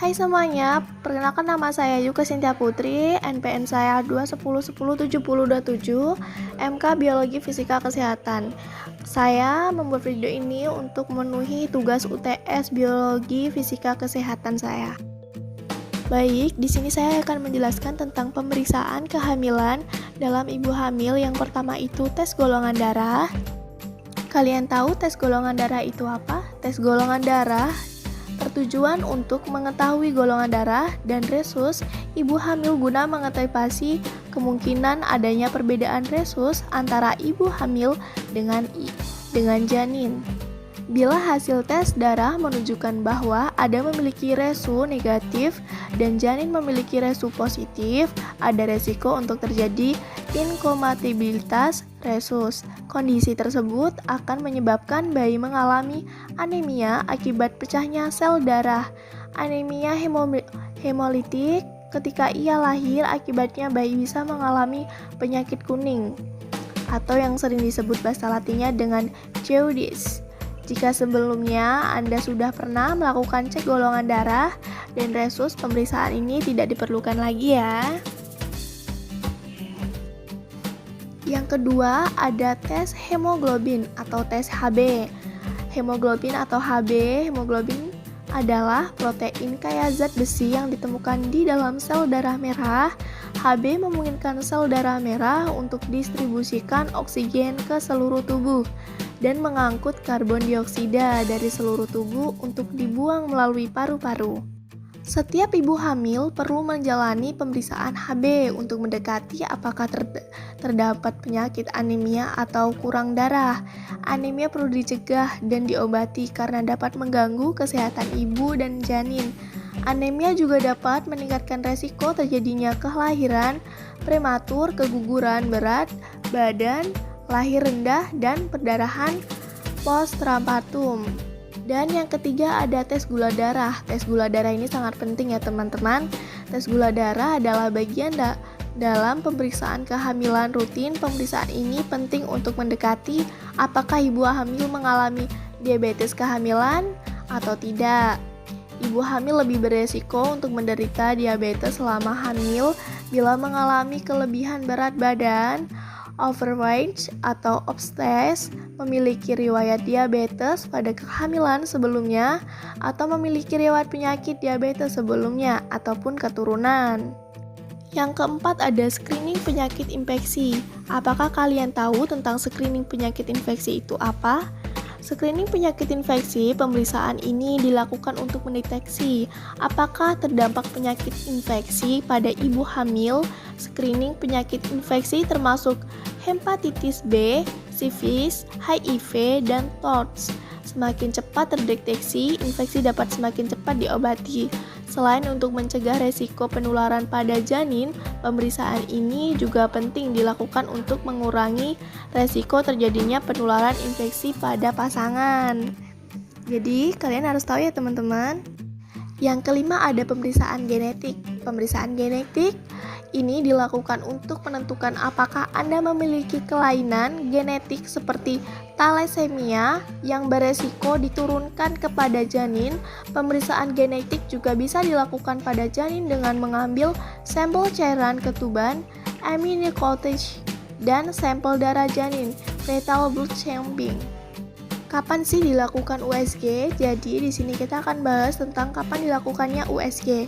Hai semuanya, perkenalkan nama saya Yuka Sintia Putri, NPM saya 210107027, MK Biologi Fisika Kesehatan. Saya membuat video ini untuk memenuhi tugas UTS Biologi Fisika Kesehatan saya. Baik, di sini saya akan menjelaskan tentang pemeriksaan kehamilan dalam ibu hamil. Yang pertama itu tes golongan darah. Kalian tahu tes golongan darah itu apa? Tes golongan darah bertujuan untuk mengetahui golongan darah dan resus ibu hamil guna mengantisipasi kemungkinan adanya perbedaan resus antara ibu hamil dengan janin. Bila hasil tes darah menunjukkan bahwa ada memiliki resu negatif dan janin memiliki resu positif, ada resiko untuk terjadi inkompatibilitas resus. Kondisi tersebut akan menyebabkan bayi mengalami anemia akibat pecahnya sel darah. Anemia hemolitik ketika ia lahir, akibatnya bayi bisa mengalami penyakit kuning atau yang sering disebut bahasa latinnya dengan jaundice. Jika sebelumnya Anda sudah pernah melakukan cek golongan darah dan resus, pemeriksaan ini tidak diperlukan lagi ya. Yang kedua ada tes hemoglobin atau tes HB. Hemoglobin atau HB, hemoglobin adalah protein kaya zat besi yang ditemukan di dalam sel darah merah. HB memungkinkan sel darah merah untuk distribusikan oksigen ke seluruh tubuh dan mengangkut karbon dioksida dari seluruh tubuh untuk dibuang melalui paru-paru. Setiap ibu hamil perlu menjalani pemeriksaan HB untuk mendekati apakah terdapat penyakit anemia atau kurang darah. Anemia perlu dicegah dan diobati karena dapat mengganggu kesehatan ibu dan janin. Anemia juga dapat meningkatkan resiko terjadinya kelahiran prematur, keguguran berat badan, lahir rendah, dan perdarahan postpartum. Dan yang ketiga ada tes gula darah. Tes gula darah ini sangat penting ya teman-teman. Tes gula darah adalah bagian dalam pemeriksaan kehamilan rutin. Pemeriksaan ini penting untuk mendekati apakah ibu hamil mengalami diabetes kehamilan atau tidak. Ibu hamil lebih beresiko untuk menderita diabetes selama hamil bila mengalami kelebihan berat badan, overweight atau obes, memiliki riwayat diabetes pada kehamilan sebelumnya, atau memiliki riwayat penyakit diabetes sebelumnya ataupun keturunan. Yang keempat ada screening penyakit infeksi. Apakah kalian tahu tentang screening penyakit infeksi itu apa? Screening penyakit infeksi, pemeriksaan ini dilakukan untuk mendeteksi apakah terdapat penyakit infeksi pada ibu hamil. Screening penyakit infeksi termasuk hepatitis B, sifilis, HIV, dan TORCH. Semakin cepat terdeteksi, infeksi dapat semakin cepat diobati. Selain untuk mencegah resiko penularan pada janin, pemeriksaan ini juga penting dilakukan untuk mengurangi resiko terjadinya penularan infeksi pada pasangan. Jadi, kalian harus tahu ya teman-teman. Yang kelima ada pemeriksaan genetik. Pemeriksaan genetik ini dilakukan untuk menentukan apakah Anda memiliki kelainan genetik seperti thalassemia yang beresiko diturunkan kepada janin. Pemeriksaan genetik juga bisa dilakukan pada janin dengan mengambil sampel cairan ketuban, amniotic, dan sampel darah janin, fetal blood sampling. Kapan sih dilakukan USG? Jadi di sini kita akan bahas tentang kapan dilakukannya USG.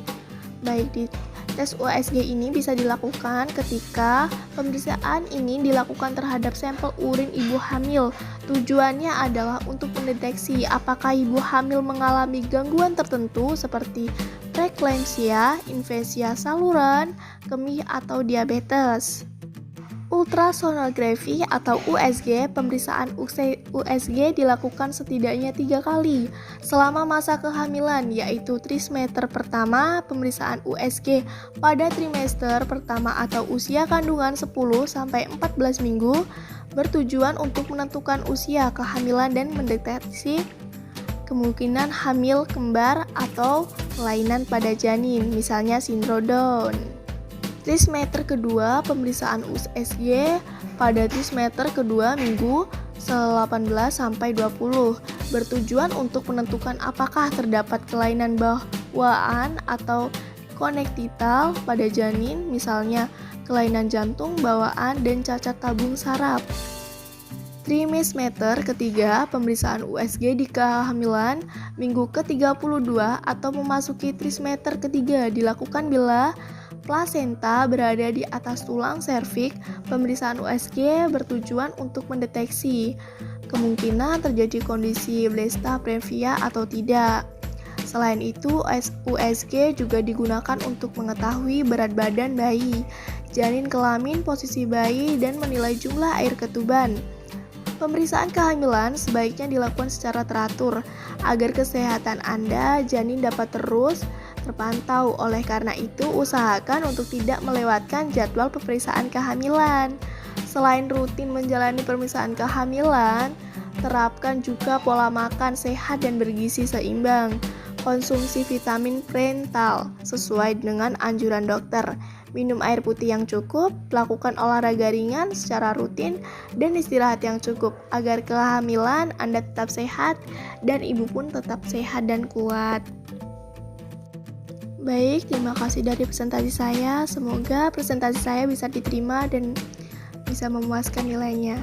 Baik, di tes USG ini bisa dilakukan ketika pemeriksaan ini dilakukan terhadap sampel urin ibu hamil. Tujuannya adalah untuk mendeteksi apakah ibu hamil mengalami gangguan tertentu seperti preeklamsia, infeksi saluran, kemih, atau diabetes. Ultrasonografi atau USG, pemeriksaan USG dilakukan setidaknya 3 kali selama masa kehamilan, yaitu trimester pertama, pemeriksaan USG pada trimester pertama atau usia kandungan 10-14 minggu, bertujuan untuk menentukan usia kehamilan dan mendeteksi kemungkinan hamil kembar atau kelainan pada janin, misalnya sindrom Down. Trimester kedua, pemeriksaan USG pada trimester kedua minggu 18-20, bertujuan untuk menentukan apakah terdapat kelainan bawaan atau konektital pada janin, misalnya kelainan jantung bawaan dan cacat tabung saraf. Trimesmeter ketiga, pemeriksaan USG di kehamilan minggu ke-32 atau memasuki trimester ketiga dilakukan bila plasenta berada di atas tulang serviks. Pemeriksaan USG bertujuan untuk mendeteksi kemungkinan terjadi kondisi blesta previa atau tidak. Selain itu, USG juga digunakan untuk mengetahui berat badan bayi, janin kelamin, posisi bayi, dan menilai jumlah air ketuban. Pemeriksaan kehamilan sebaiknya dilakukan secara teratur agar kesehatan Anda janin dapat terus terpantau. Oleh karena itu, usahakan untuk tidak melewatkan jadwal pemeriksaan kehamilan. Selain rutin menjalani pemeriksaan kehamilan, terapkan juga pola makan sehat dan bergizi seimbang. Konsumsi vitamin prenatal sesuai dengan anjuran dokter. Minum air putih yang cukup, lakukan olahraga ringan secara rutin, dan istirahat yang cukup agar kehamilan Anda tetap sehat dan ibu pun tetap sehat dan kuat. Baik, terima kasih dari presentasi saya. Semoga presentasi saya bisa diterima dan bisa memuaskan nilainya.